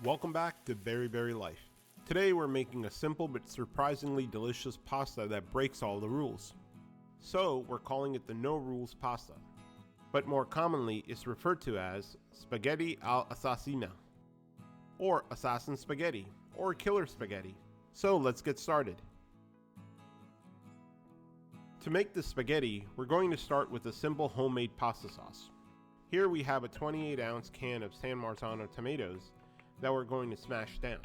Welcome back to Bari Life. Today we're making a simple but surprisingly delicious pasta that breaks all the rules. So we're calling it the no rules pasta. But more commonly it's referred to as Spaghetti Assassina, or assassin spaghetti, or killer spaghetti. So let's get started. To make the spaghetti, we're going to start with a simple homemade pasta sauce. Here we have a 28-ounce can of San Marzano tomatoes that we're going to smash down.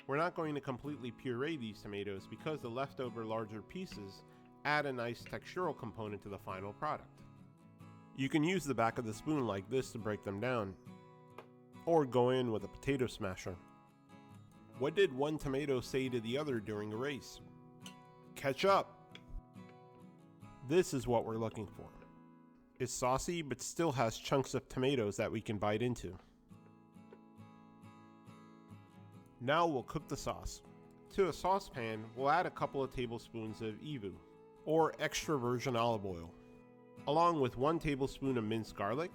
We're not going to completely puree these tomatoes because the leftover larger pieces add a nice textural component to the final product. You can use the back of the spoon like this to break them down, or go in with a potato smasher. What did one tomato say to the other during a race? Catch up! This is what we're looking for. It's saucy but still has chunks of tomatoes that we can bite into. Now we'll cook the sauce. To a saucepan, we'll add a couple of tablespoons of EVU, or extra virgin olive oil, along with 1 tablespoon of minced garlic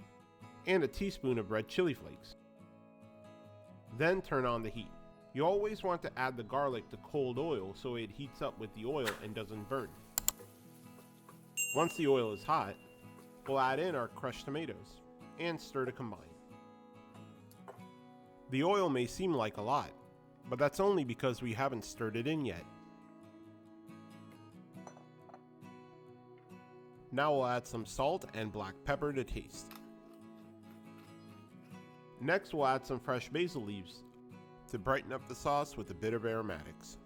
and a teaspoon of red chili flakes. Then turn on the heat. You always want to add the garlic to cold oil so it heats up with the oil and doesn't burn. Once the oil is hot, we'll add in our crushed tomatoes and stir to combine. The oil may seem like a lot, but that's only because we haven't stirred it in yet. Now we'll add some salt and black pepper to taste. Next we'll add some fresh basil leaves to brighten up the sauce with a bit of aromatics.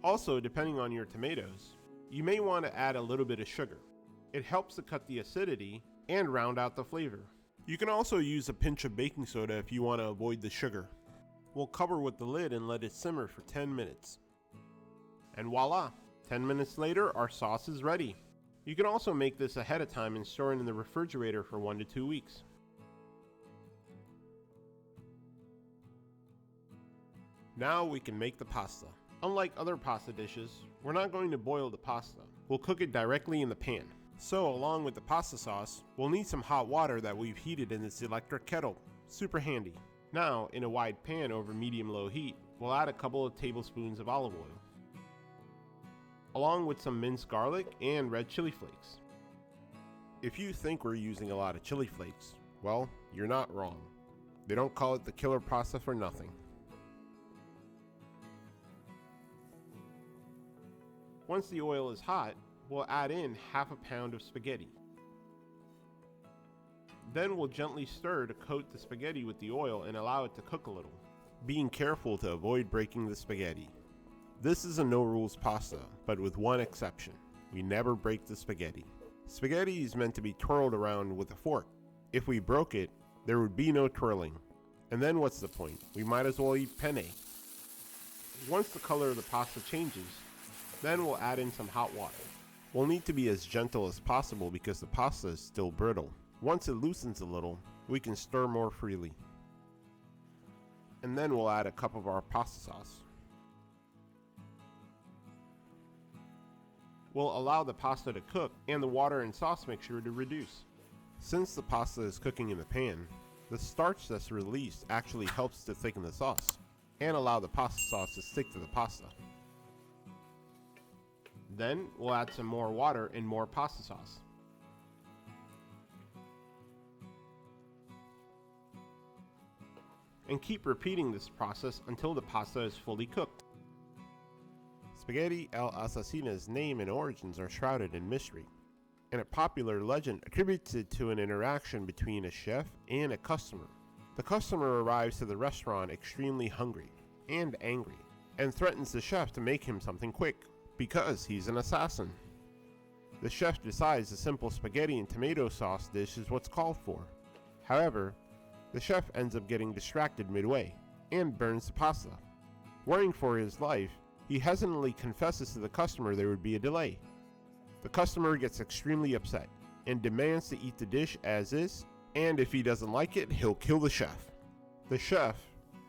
Also, depending on your tomatoes, you may want to add a little bit of sugar. It helps to cut the acidity and round out the flavor. You can also use a pinch of baking soda if you want to avoid the sugar. We'll cover with the lid and let it simmer for 10 minutes. And voila! 10 minutes later, our sauce is ready. You can also make this ahead of time and store it in the refrigerator for 1 to 2 weeks. Now we can make the pasta. Unlike other pasta dishes, we're not going to boil the pasta. We'll cook it directly in the pan. So along with the pasta sauce, we'll need some hot water that we've heated in this electric kettle. Super handy. Now, in a wide pan over medium-low heat, we'll add a couple of tablespoons of olive oil, along with some minced garlic and red chili flakes. If you think we're using a lot of chili flakes, well, you're not wrong. They don't call it the killer pasta for nothing. Once the oil is hot, we'll add in half a pound of spaghetti. Then we'll gently stir to coat the spaghetti with the oil and allow it to cook a little, being careful to avoid breaking the spaghetti. This is a no rules pasta, but with one exception. We never break the spaghetti. Spaghetti is meant to be twirled around with a fork. If we broke it, there would be no twirling. And then what's the point? We might as well eat penne. Once the color of the pasta changes, then we'll add in some hot water. We'll need to be as gentle as possible because the pasta is still brittle. Once it loosens a little, we can stir more freely. And then we'll add a cup of our pasta sauce. We'll allow the pasta to cook and the water and sauce mixture to reduce. Since the pasta is cooking in the pan, the starch that's released actually helps to thicken the sauce and allow the pasta sauce to stick to the pasta. Then we'll add some more water and more pasta sauce. And keep repeating this process until the pasta is fully cooked. Spaghetti Assassina's name and origins are shrouded in mystery, and a popular legend attributes it to an interaction between a chef and a customer. The customer arrives to the restaurant extremely hungry and angry, and threatens the chef to make him something quick, because he's an assassin. The chef decides a simple spaghetti and tomato sauce dish is what's called for. However, the chef ends up getting distracted midway and burns the pasta. Worrying for his life, he hesitantly confesses to the customer there would be a delay. The customer gets extremely upset and demands to eat the dish as is, and if he doesn't like it, he'll kill the chef. The chef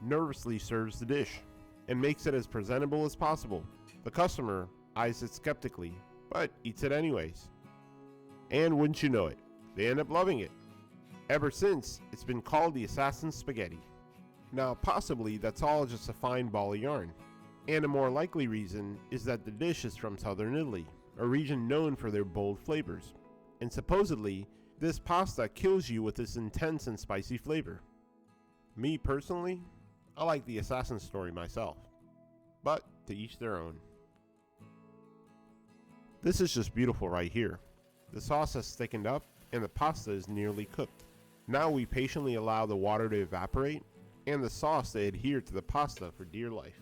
nervously serves the dish and makes it as presentable as possible. The customer eyes it skeptically, but eats it anyways. And wouldn't you know it, they end up loving it. Ever since, it's been called the Assassin's Spaghetti. Now, possibly that's all just a fine ball of yarn. And a more likely reason is that the dish is from southern Italy, a region known for their bold flavors. And supposedly, this pasta kills you with its intense and spicy flavor. Me personally, I like the assassin story myself. But to each their own. This is just beautiful right here. The sauce has thickened up and the pasta is nearly cooked. Now we patiently allow the water to evaporate and the sauce to adhere to the pasta for dear life.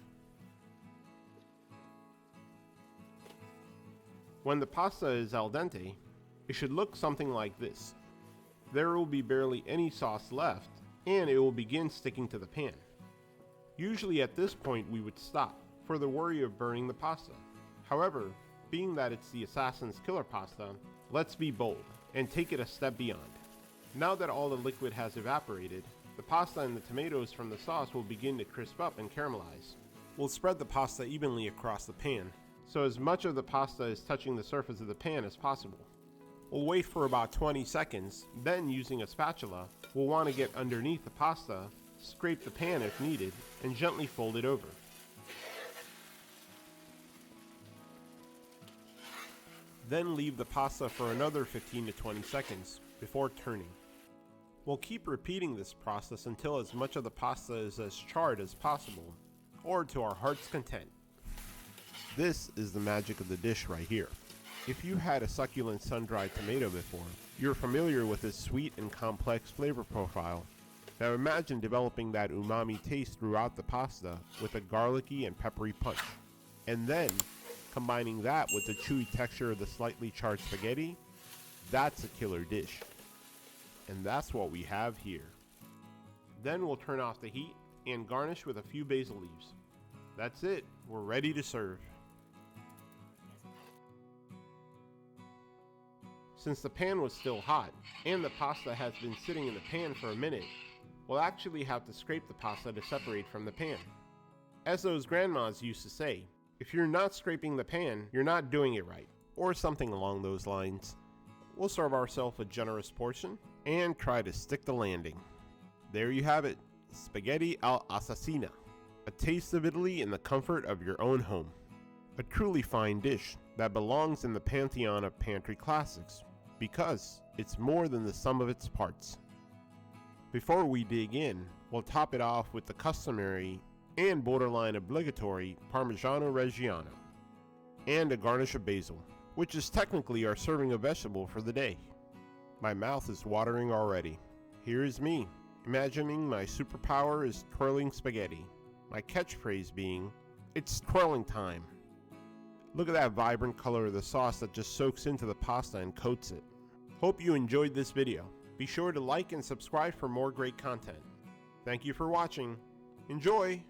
When the pasta is al dente, it should look something like this. There will be barely any sauce left, and it will begin sticking to the pan. Usually at this point we would stop, for the worry of burning the pasta. However, being that it's the Assassin's Killer Pasta, let's be bold, and take it a step beyond. Now that all the liquid has evaporated, the pasta and the tomatoes from the sauce will begin to crisp up and caramelize. We'll spread the pasta evenly across the pan, so as much of the pasta is touching the surface of the pan as possible. We'll wait for about 20 seconds, then using a spatula, we'll want to get underneath the pasta, scrape the pan if needed, and gently fold it over. Then leave the pasta for another 15 to 20 seconds before turning. We'll keep repeating this process until as much of the pasta is as charred as possible, or to our heart's content. This is the magic of the dish right here. If you had a succulent sun-dried tomato before, you're familiar with its sweet and complex flavor profile. Now imagine developing that umami taste throughout the pasta with a garlicky and peppery punch. And then, combining that with the chewy texture of the slightly charred spaghetti, that's a killer dish. And that's what we have here. Then we'll turn off the heat and garnish with a few basil leaves. That's it, we're ready to serve. Since the pan was still hot, and the pasta has been sitting in the pan for a minute, we'll actually have to scrape the pasta to separate from the pan. As those grandmas used to say, if you're not scraping the pan, you're not doing it right, or something along those lines. We'll serve ourselves a generous portion, and try to stick the landing. There you have it, Spaghetti Assassina, a taste of Italy in the comfort of your own home. A truly fine dish that belongs in the pantheon of pantry classics, because it's more than the sum of its parts. Before we dig in, we'll top it off with the customary and borderline obligatory Parmigiano Reggiano, and a garnish of basil, which is technically our serving of vegetable for the day. My mouth is watering already. Here is me, imagining my superpower is twirling spaghetti, my catchphrase being, it's twirling time. Look at that vibrant color of the sauce that just soaks into the pasta and coats it. Hope you enjoyed this video. Be sure to like and subscribe for more great content. Thank you for watching. Enjoy!